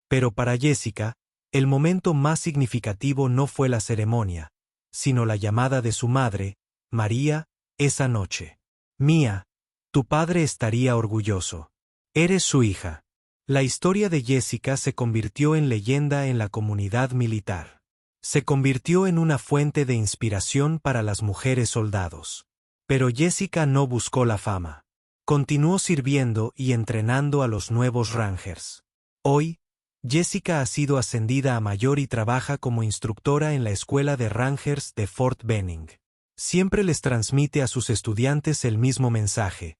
Pero para Jessica, el momento más significativo no fue la ceremonia, sino la llamada de su madre, María, esa noche. Mía, tu padre estaría orgulloso. Eres su hija. La historia de Jessica se convirtió en leyenda en la comunidad militar. Se convirtió en una fuente de inspiración para las mujeres soldados. Pero Jessica no buscó la fama. Continuó sirviendo y entrenando a los nuevos Rangers. Hoy, Jessica ha sido ascendida a mayor y trabaja como instructora en la escuela de Rangers de Fort Benning. Siempre les transmite a sus estudiantes el mismo mensaje.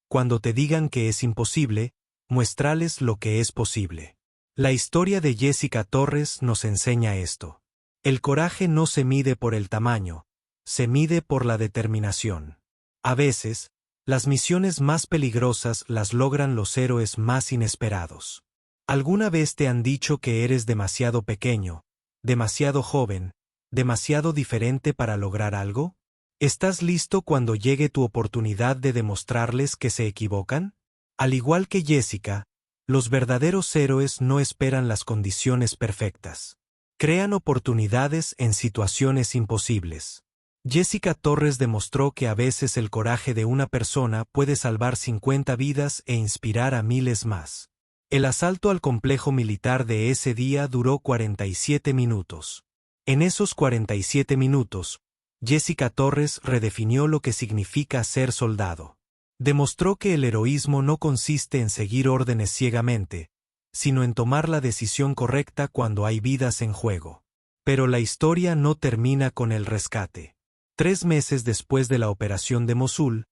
Cuando te digan que es imposible, muéstrales lo que es posible. La historia de Jessica Torres nos enseña esto. El coraje no se mide por el tamaño, se mide por la determinación. A veces, las misiones más peligrosas las logran los héroes más inesperados. ¿Alguna vez te han dicho que eres demasiado pequeño, demasiado joven, demasiado diferente para lograr algo? ¿Estás listo cuando llegue tu oportunidad de demostrarles que se equivocan? Al igual que Jessica, los verdaderos héroes no esperan las condiciones perfectas. Crean oportunidades en situaciones imposibles. Jessica Torres demostró que a veces el coraje de una persona puede salvar 50 vidas e inspirar a miles más. El asalto al complejo militar de ese día duró 47 minutos. En esos 47 minutos, Jessica Torres redefinió lo que significa ser soldado. Demostró que el heroísmo no consiste en seguir órdenes ciegamente, sino en tomar la decisión correcta cuando hay vidas en juego. Pero la historia no termina con el rescate. 3 meses después de la operación de Mosul,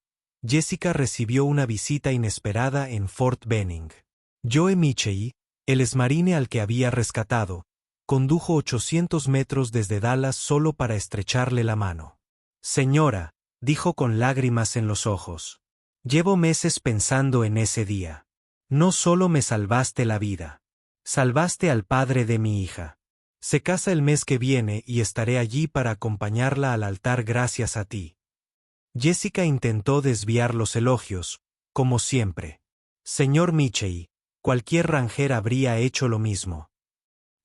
Jessica recibió una visita inesperada en Fort Benning. Joe Michey, el exmarine al que había rescatado, condujo 800 metros desde Dallas solo para estrecharle la mano. Señora, dijo con lágrimas en los ojos, llevo meses pensando en ese día. No solo me salvaste la vida, salvaste al padre de mi hija. Se casa el mes que viene y estaré allí para acompañarla al altar gracias a ti. Jessica intentó desviar los elogios, como siempre. Señor Michey, cualquier ranger habría hecho lo mismo.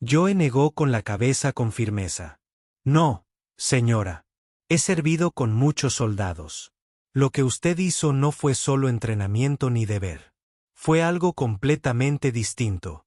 Joe negó con la cabeza con firmeza. No, señora. He servido con muchos soldados. Lo que usted hizo no fue solo entrenamiento ni deber. Fue algo completamente distinto.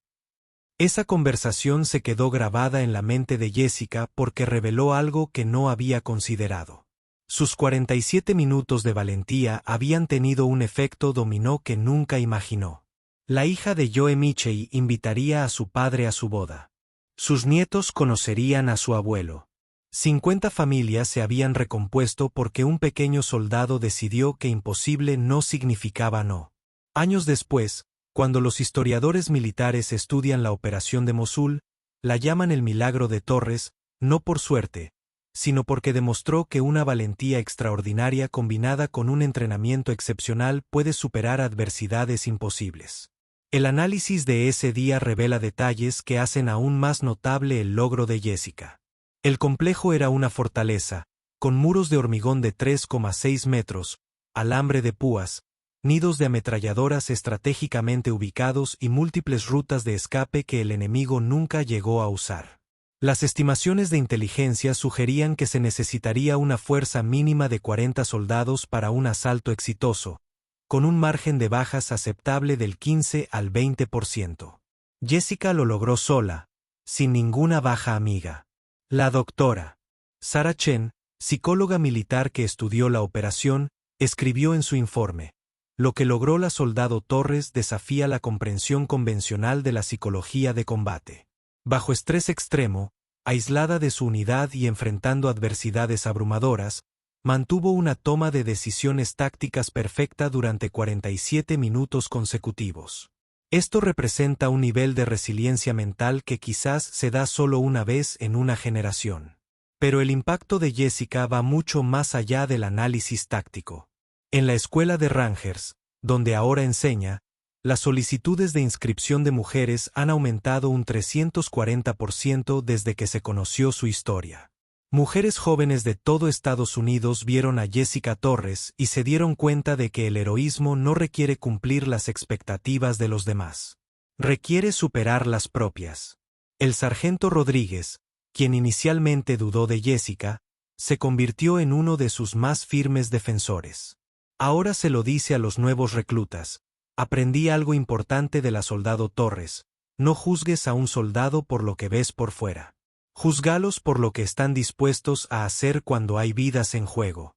Esa conversación se quedó grabada en la mente de Jessica porque reveló algo que no había considerado. Sus 47 minutos de valentía habían tenido un efecto dominó que nunca imaginó. La hija de Joe Michey invitaría a su padre a su boda. Sus nietos conocerían a su abuelo. 50 familias se habían recompuesto porque un pequeño soldado decidió que imposible no significaba no. Años después, cuando los historiadores militares estudian la operación de Mosul, la llaman el milagro de Torres, no por suerte, sino porque demostró que una valentía extraordinaria combinada con un entrenamiento excepcional puede superar adversidades imposibles. El análisis de ese día revela detalles que hacen aún más notable el logro de Jessica. El complejo era una fortaleza, con muros de hormigón de 3,6 metros, alambre de púas, nidos de ametralladoras estratégicamente ubicados y múltiples rutas de escape que el enemigo nunca llegó a usar. Las estimaciones de inteligencia sugerían que se necesitaría una fuerza mínima de 40 soldados para un asalto exitoso, con un margen de bajas aceptable del 15 al 20%. Jessica lo logró sola, sin ninguna baja amiga. La doctora Sarah Chen, psicóloga militar que estudió la operación, escribió en su informe: lo que logró la soldado Torres desafía la comprensión convencional de la psicología de combate. Bajo estrés extremo, aislada de su unidad y enfrentando adversidades abrumadoras, mantuvo una toma de decisiones tácticas perfecta durante 47 minutos consecutivos. Esto representa un nivel de resiliencia mental que quizás se da solo una vez en una generación. Pero el impacto de Jessica va mucho más allá del análisis táctico. En la escuela de Rangers, donde ahora enseña, las solicitudes de inscripción de mujeres han aumentado un 340% desde que se conoció su historia. Mujeres jóvenes de todo Estados Unidos vieron a Jessica Torres y se dieron cuenta de que el heroísmo no requiere cumplir las expectativas de los demás. Requiere superar las propias. El sargento Rodríguez, quien inicialmente dudó de Jessica, se convirtió en uno de sus más firmes defensores. Ahora se lo dice a los nuevos reclutas: aprendí algo importante de la soldado Torres: no juzgues a un soldado por lo que ves por fuera. Júzgalos por lo que están dispuestos a hacer cuando hay vidas en juego.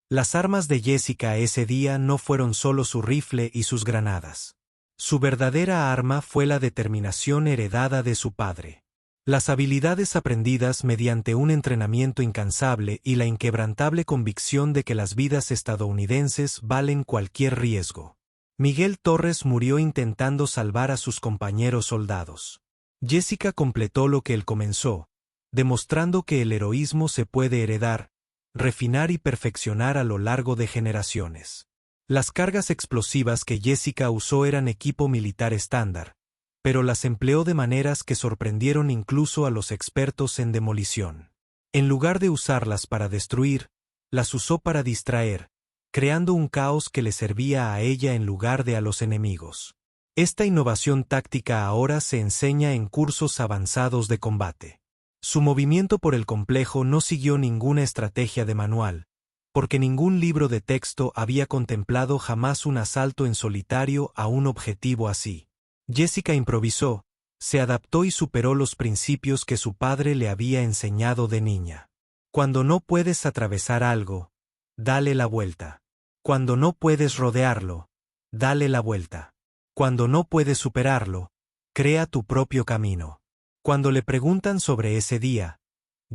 Las armas de Jessica ese día no fueron solo su rifle y sus granadas. Su verdadera arma fue la determinación heredada de su padre. Las habilidades aprendidas mediante un entrenamiento incansable y la inquebrantable convicción de que las vidas estadounidenses valen cualquier riesgo. Miguel Torres murió intentando salvar a sus compañeros soldados. Jessica completó lo que él comenzó, demostrando que el heroísmo se puede heredar, refinar y perfeccionar a lo largo de generaciones. Las cargas explosivas que Jessica usó eran equipo militar estándar, pero las empleó de maneras que sorprendieron incluso a los expertos en demolición. En lugar de usarlas para destruir, las usó para distraer, creando un caos que le servía a ella en lugar de a los enemigos. Esta innovación táctica ahora se enseña en cursos avanzados de combate. Su movimiento por el complejo no siguió ninguna estrategia de manual, porque ningún libro de texto había contemplado jamás un asalto en solitario a un objetivo así. Jessica improvisó, se adaptó y superó los principios que su padre le había enseñado de niña. Cuando no puedes atravesar algo, dale la vuelta. Cuando no puedes rodearlo, dale la vuelta. Cuando no puedes superarlo, crea tu propio camino. Cuando le preguntan sobre ese día,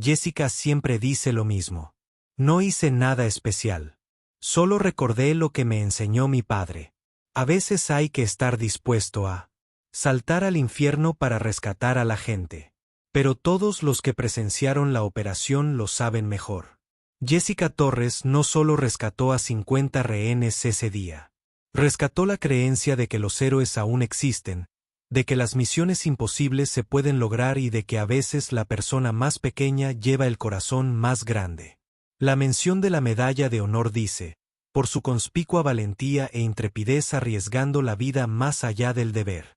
Jessica siempre dice lo mismo: no hice nada especial. Solo recordé lo que me enseñó mi padre. A veces hay que estar dispuesto a saltar al infierno para rescatar a la gente. Pero todos los que presenciaron la operación lo saben mejor. Jessica Torres no solo rescató a 50 rehenes ese día. Rescató la creencia de que los héroes aún existen, de que las misiones imposibles se pueden lograr y de que a veces la persona más pequeña lleva el corazón más grande. La mención de la medalla de honor dice: por su conspicua valentía e intrepidez arriesgando la vida más allá del deber.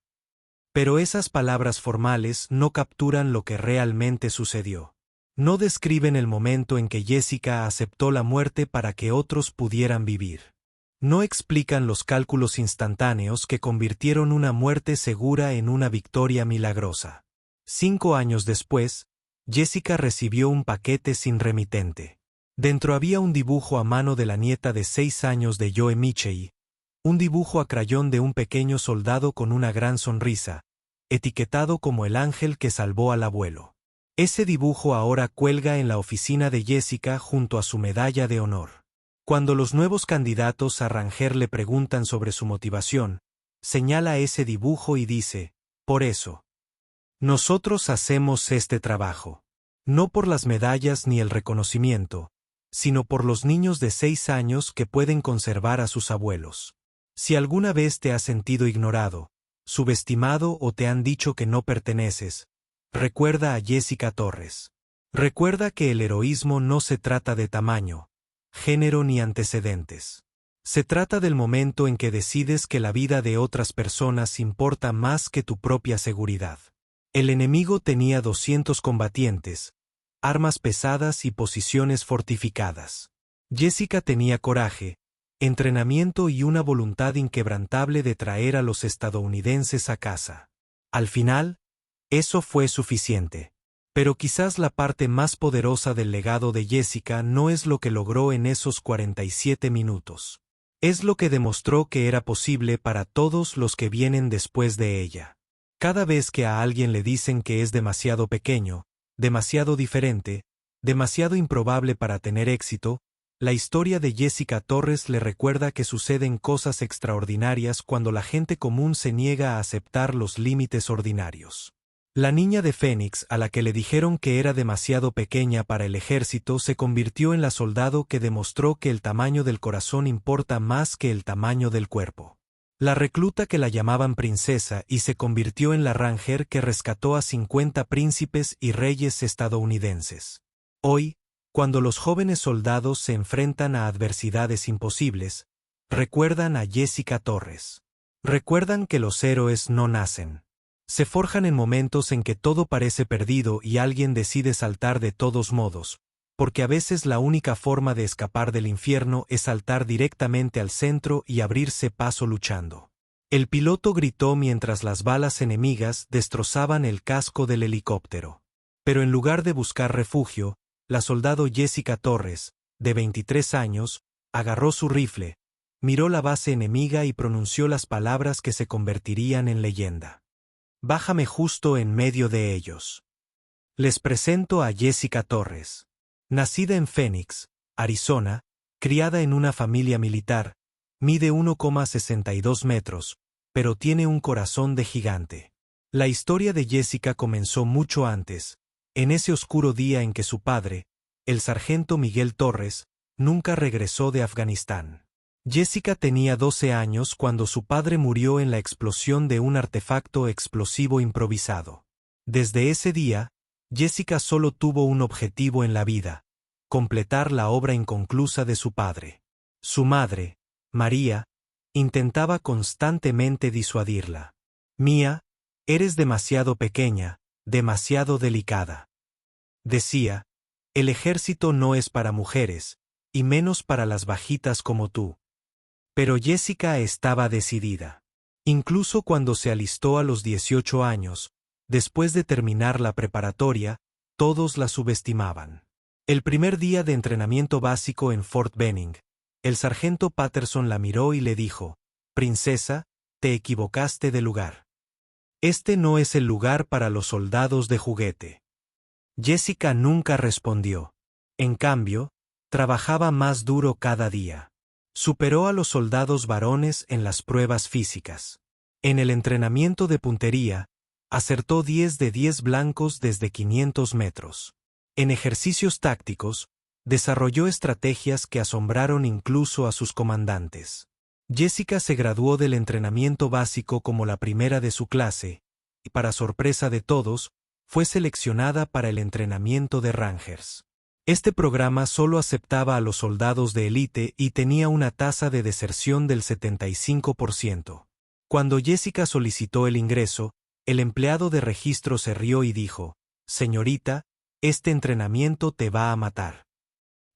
Pero esas palabras formales no capturan lo que realmente sucedió. No describen el momento en que Jessica aceptó la muerte para que otros pudieran vivir. No explican los cálculos instantáneos que convirtieron una muerte segura en una victoria milagrosa. 5 años después, Jessica recibió un paquete sin remitente. Dentro había un dibujo a mano de la nieta de 6 años de Joe Michei, un dibujo a crayón de un pequeño soldado con una gran sonrisa, etiquetado como el ángel que salvó al abuelo. Ese dibujo ahora cuelga en la oficina de Jessica junto a su medalla de honor. Cuando los nuevos candidatos a Ranger le preguntan sobre su motivación, señala ese dibujo y dice: por eso. Nosotros hacemos este trabajo. No por las medallas ni el reconocimiento, sino por los niños de 6 años que pueden conservar a sus abuelos. Si alguna vez te has sentido ignorado, subestimado o te han dicho que no perteneces, recuerda a Jessica Torres. Recuerda que el heroísmo no se trata de tamaño, género ni antecedentes. Se trata del momento en que decides que la vida de otras personas importa más que tu propia seguridad. El enemigo tenía 200 combatientes, armas pesadas y posiciones fortificadas. Jessica tenía coraje, entrenamiento y una voluntad inquebrantable de traer a los estadounidenses a casa. Al final, eso fue suficiente. Pero quizás la parte más poderosa del legado de Jessica no es lo que logró en esos 47 minutos. Es lo que demostró que era posible para todos los que vienen después de ella. Cada vez que a alguien le dicen que es demasiado pequeño, demasiado diferente, demasiado improbable para tener éxito, la historia de Jessica Torres le recuerda que suceden cosas extraordinarias cuando la gente común se niega a aceptar los límites ordinarios. La niña de Phoenix a la que le dijeron que era demasiado pequeña para el ejército se convirtió en la soldado que demostró que el tamaño del corazón importa más que el tamaño del cuerpo. La recluta que la llamaban princesa y se convirtió en la Ranger que rescató a 50 príncipes y reyes estadounidenses. Hoy, cuando los jóvenes soldados se enfrentan a adversidades imposibles, recuerdan a Jessica Torres. Recuerdan que los héroes no nacen. Se forjan en momentos en que todo parece perdido y alguien decide saltar de todos modos, porque a veces la única forma de escapar del infierno es saltar directamente al centro y abrirse paso luchando. El piloto gritó mientras las balas enemigas destrozaban el casco del helicóptero. Pero en lugar de buscar refugio, la soldado Jessica Torres, de 23 años, agarró su rifle, miró la base enemiga y pronunció las palabras que se convertirían en leyenda. Bájame justo en medio de ellos. Les presento a Jessica Torres. Nacida en Phoenix, Arizona, criada en una familia militar, mide 1,62 metros, pero tiene un corazón de gigante. La historia de Jessica comenzó mucho antes, en ese oscuro día en que su padre, el sargento Miguel Torres, nunca regresó de Afganistán. Jessica tenía 12 años cuando su padre murió en la explosión de un artefacto explosivo improvisado. Desde ese día, Jessica solo tuvo un objetivo en la vida: completar la obra inconclusa de su padre. Su madre, María, intentaba constantemente disuadirla. Mía, eres demasiado pequeña, demasiado delicada. Decía, el ejército no es para mujeres, y menos para las bajitas como tú. Pero Jessica estaba decidida. Incluso cuando se alistó a los 18 años, después de terminar la preparatoria, todos la subestimaban. El primer día de entrenamiento básico en Fort Benning, el sargento Patterson la miró y le dijo: «Princesa, te equivocaste de lugar. Este no es el lugar para los soldados de juguete». Jessica nunca respondió. En cambio, trabajaba más duro cada día. Superó a los soldados varones en las pruebas físicas. En el entrenamiento de puntería, acertó 10 de 10 blancos desde 500 metros. En ejercicios tácticos, desarrolló estrategias que asombraron incluso a sus comandantes. Jessica se graduó del entrenamiento básico como la primera de su clase, y para sorpresa de todos, fue seleccionada para el entrenamiento de Rangers. Este programa solo aceptaba a los soldados de élite y tenía una tasa de deserción del 75%. Cuando Jessica solicitó el ingreso, el empleado de registro se rió y dijo: «Señorita, este entrenamiento te va a matar».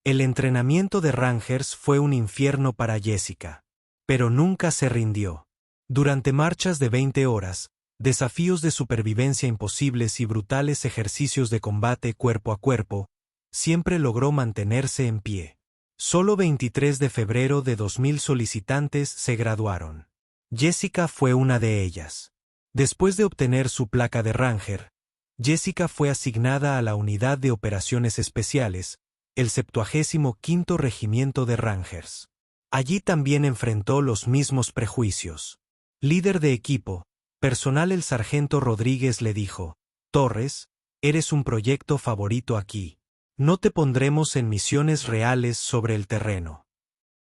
El entrenamiento de Rangers fue un infierno para Jessica. Pero nunca se rindió. Durante marchas de 20 horas, desafíos de supervivencia imposibles y brutales ejercicios de combate cuerpo a cuerpo, siempre logró mantenerse en pie. Solo 23 de febrero de 2000 solicitantes se graduaron. Jessica fue una de ellas. Después de obtener su placa de Ranger, Jessica fue asignada a la Unidad de Operaciones Especiales, el 75º Regimiento de Rangers. Allí también enfrentó los mismos prejuicios. Líder de equipo, personal. El sargento Rodríguez le dijo: «Torres, eres un proyecto favorito aquí. No te pondremos en misiones reales sobre el terreno».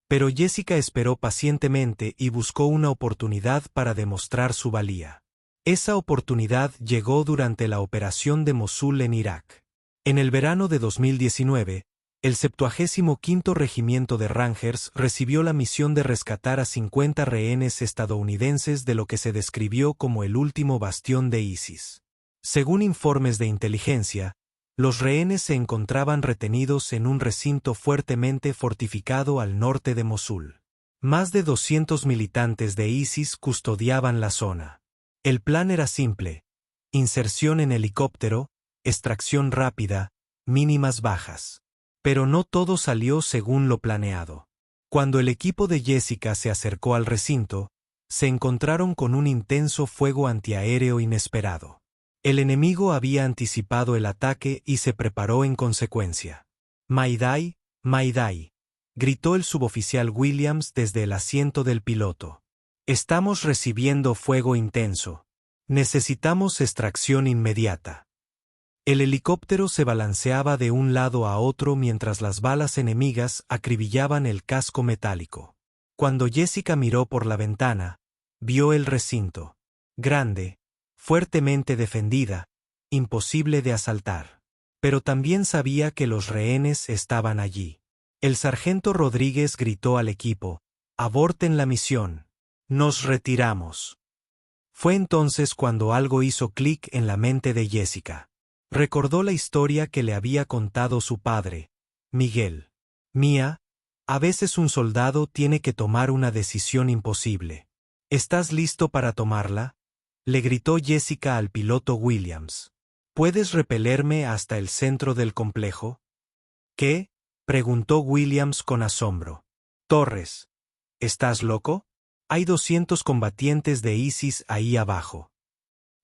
Pero Jessica esperó pacientemente y buscó una oportunidad para demostrar su valía. Esa oportunidad llegó durante la operación de Mosul en Irak. En el verano de 2019, el 75º Regimiento de Rangers recibió la misión de rescatar a 50 rehenes estadounidenses de lo que se describió como el último bastión de ISIS. Según informes de inteligencia, los rehenes se encontraban retenidos en un recinto fuertemente fortificado al norte de Mosul. Más de 200 militantes de ISIS custodiaban la zona. El plan era simple: inserción en helicóptero, extracción rápida, mínimas bajas. Pero no todo salió según lo planeado. Cuando el equipo de Jessica se acercó al recinto, se encontraron con un intenso fuego antiaéreo inesperado. El enemigo había anticipado el ataque y se preparó en consecuencia. «Mayday, Mayday», gritó el suboficial Williams desde el asiento del piloto. «Estamos recibiendo fuego intenso. Necesitamos extracción inmediata». El helicóptero se balanceaba de un lado a otro mientras las balas enemigas acribillaban el casco metálico. Cuando Jessica miró por la ventana, vio el recinto. Grande, fuertemente defendida, imposible de asaltar. Pero también sabía que los rehenes estaban allí. El sargento Rodríguez gritó al equipo: «Aborten la misión. Nos retiramos. Fue entonces cuando algo hizo clic en la mente de Jessica. Recordó la historia que le había contado su padre, Miguel. Mía, a veces un soldado tiene que tomar una decisión imposible. ¿Estás listo para tomarla?, le gritó Jessica al piloto Williams. ¿Puedes repelerme hasta el centro del complejo? ¿Qué?, preguntó Williams con asombro. Torres, ¿estás loco? Hay 200 combatientes de ISIS ahí abajo.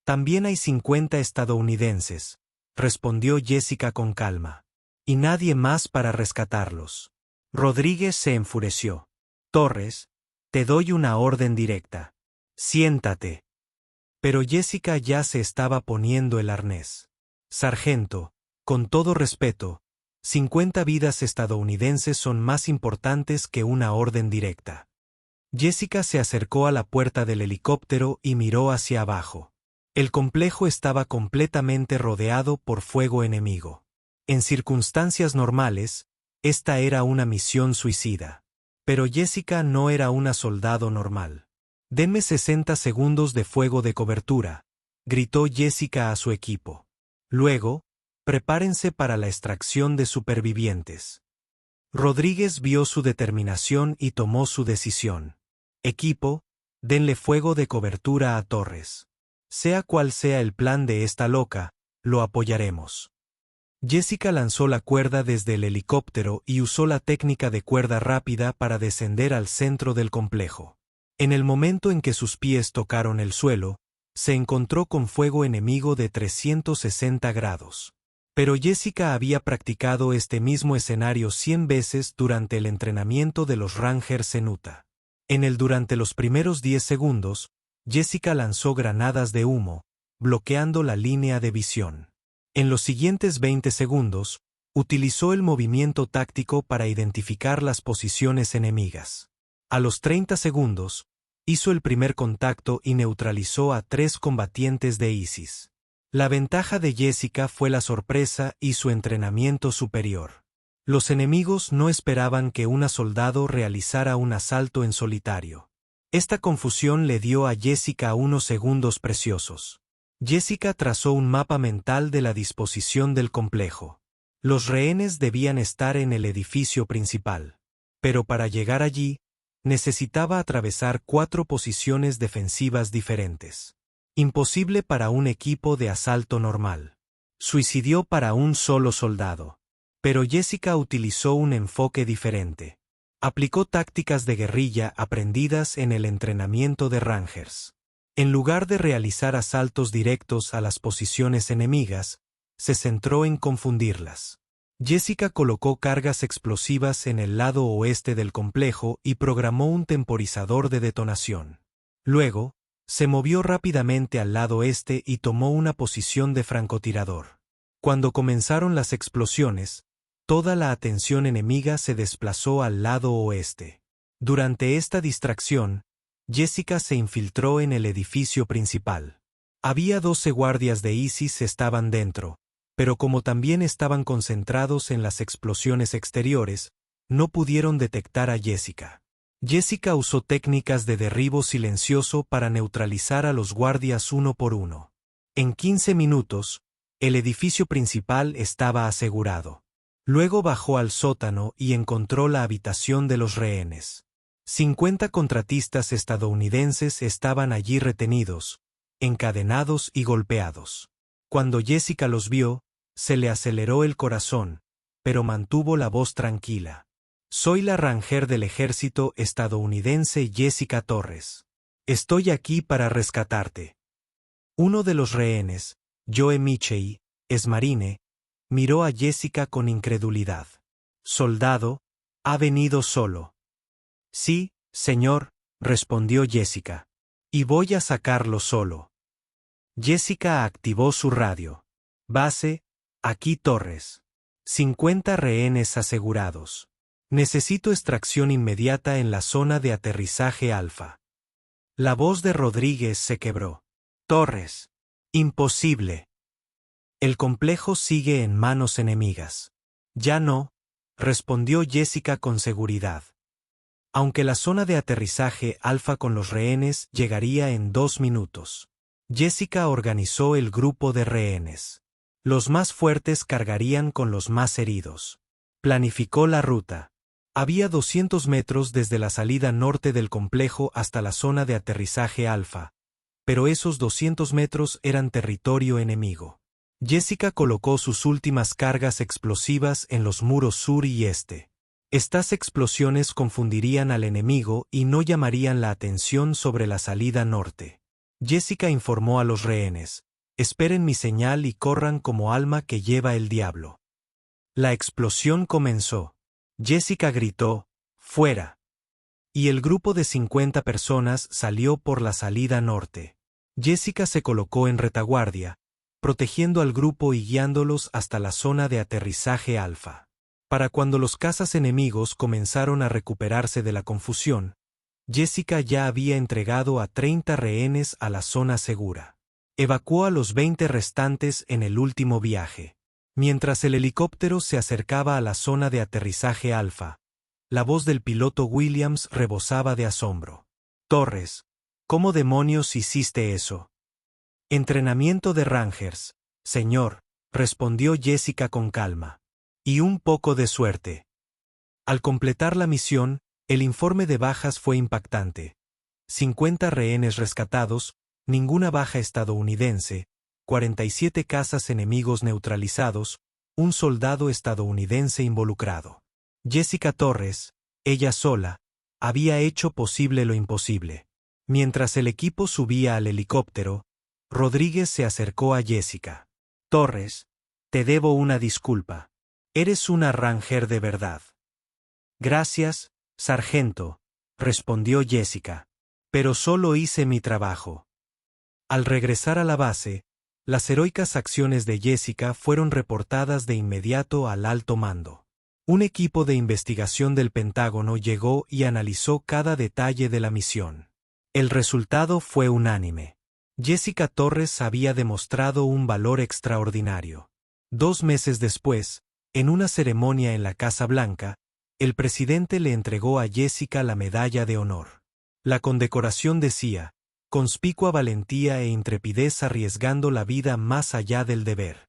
También hay 50 estadounidenses, respondió Jessica con calma. Y nadie más para rescatarlos. Rodríguez se enfureció. Torres, te doy una orden directa. Siéntate. Pero Jessica ya se estaba poniendo el arnés. Sargento, con todo respeto, 50 vidas estadounidenses son más importantes que una orden directa. Jessica se acercó a la puerta del helicóptero y miró hacia abajo. El complejo estaba completamente rodeado por fuego enemigo. En circunstancias normales, esta era una misión suicida. Pero Jessica no era una soldado normal. «Denme 60 segundos de fuego de cobertura», gritó Jessica a su equipo. Luego, prepárense para la extracción de supervivientes. Rodríguez vio su determinación y tomó su decisión. Equipo, denle fuego de cobertura a Torres. Sea cual sea el plan de esta loca, lo apoyaremos. Jessica lanzó la cuerda desde el helicóptero y usó la técnica de cuerda rápida para descender al centro del complejo. En el momento en que sus pies tocaron el suelo, se encontró con fuego enemigo de 360 grados. Pero Jessica había practicado este mismo escenario 100 veces durante el entrenamiento de los Rangers en Utah. Durante los primeros 10 segundos, Jessica lanzó granadas de humo, bloqueando la línea de visión. En los siguientes 20 segundos, utilizó el movimiento táctico para identificar las posiciones enemigas. A los 30 segundos, hizo el primer contacto y neutralizó a 3 combatientes de ISIS. La ventaja de Jessica fue la sorpresa y su entrenamiento superior. Los enemigos no esperaban que una soldado realizara un asalto en solitario. Esta confusión le dio a Jessica unos segundos preciosos. Jessica trazó un mapa mental de la disposición del complejo. Los rehenes debían estar en el edificio principal. Pero para llegar allí, necesitaba atravesar 4 posiciones defensivas diferentes. Imposible para un equipo de asalto normal. Suicidió para un solo soldado. Pero Jessica utilizó un enfoque diferente. Aplicó tácticas de guerrilla aprendidas en el entrenamiento de Rangers. En lugar de realizar asaltos directos a las posiciones enemigas, se centró en confundirlas. Jessica colocó cargas explosivas en el lado oeste del complejo y programó un temporizador de detonación. Luego, se movió rápidamente al lado este y tomó una posición de francotirador. Cuando comenzaron las explosiones, toda la atención enemiga se desplazó al lado oeste. Durante esta distracción, Jessica se infiltró en el edificio principal. Había 12 guardias de ISIS estaban dentro, pero como también estaban concentrados en las explosiones exteriores, no pudieron detectar a Jessica. Jessica usó técnicas de derribo silencioso para neutralizar a los guardias uno por uno. En 15 minutos, el edificio principal estaba asegurado. Luego bajó al sótano y encontró la habitación de los rehenes. 50 contratistas estadounidenses estaban allí retenidos, encadenados y golpeados. Cuando Jessica los vio, se le aceleró el corazón, pero mantuvo la voz tranquila. Soy la Ranger del ejército estadounidense Jessica Torres. Estoy aquí para rescatarte. Uno de los rehenes, Joe Michei, exmarine, miró a Jessica con incredulidad. Soldado, ha venido solo. Sí, señor, respondió Jessica. Y voy a sacarlo solo. Jessica activó su radio. Base, aquí Torres. 50 rehenes asegurados. Necesito extracción inmediata en la zona de aterrizaje Alfa. La voz de Rodríguez se quebró. Torres. Imposible. El complejo sigue en manos enemigas. Ya no, respondió Jessica con seguridad. aunque la zona de aterrizaje Alfa con los rehenes llegaría en 2 minutos. Jessica organizó el grupo de rehenes. Los más fuertes cargarían con los más heridos. Planificó la ruta. Había 200 metros desde la salida norte del complejo hasta la zona de aterrizaje Alfa, pero esos 200 metros eran territorio enemigo. Jessica colocó sus últimas cargas explosivas en los muros sur y este. Estas explosiones confundirían al enemigo y no llamarían la atención sobre la salida norte. Jessica informó a los rehenes: esperen mi señal y corran como alma que lleva el diablo. La explosión comenzó. Jessica gritó: ¡fuera! Y el grupo de 50 personas salió por la salida norte. Jessica se colocó en retaguardia, protegiendo al grupo y guiándolos hasta la zona de aterrizaje Alfa. Para cuando los cazas enemigos comenzaron a recuperarse de la confusión, Jessica ya había entregado a 30 rehenes a la zona segura. Evacuó a los 20 restantes en el último viaje. Mientras el helicóptero se acercaba a la zona de aterrizaje Alfa, la voz del piloto Williams rebosaba de asombro. Torres, ¿cómo demonios hiciste eso? Entrenamiento de Rangers, señor, respondió Jessica con calma. Y un poco de suerte. Al completar la misión, el informe de bajas fue impactante. 50 rehenes rescatados, ninguna baja estadounidense, 47 cazas enemigos neutralizados, un soldado estadounidense involucrado. Jessica Torres, ella sola, había hecho posible lo imposible. Mientras el equipo subía al helicóptero, Rodríguez se acercó a Jessica. Torres, te debo una disculpa. Eres una Ranger de verdad. Gracias, sargento, respondió Jessica. Pero solo hice mi trabajo. Al regresar a la base, las heroicas acciones de Jessica fueron reportadas de inmediato al alto mando. Un equipo de investigación del Pentágono llegó y analizó cada detalle de la misión. El resultado fue unánime. Jessica Torres había demostrado un valor extraordinario. 2 meses después, en una ceremonia en la Casa Blanca, el presidente le entregó a Jessica la Medalla de Honor. La condecoración decía: conspicua valentía e intrepidez arriesgando la vida más allá del deber.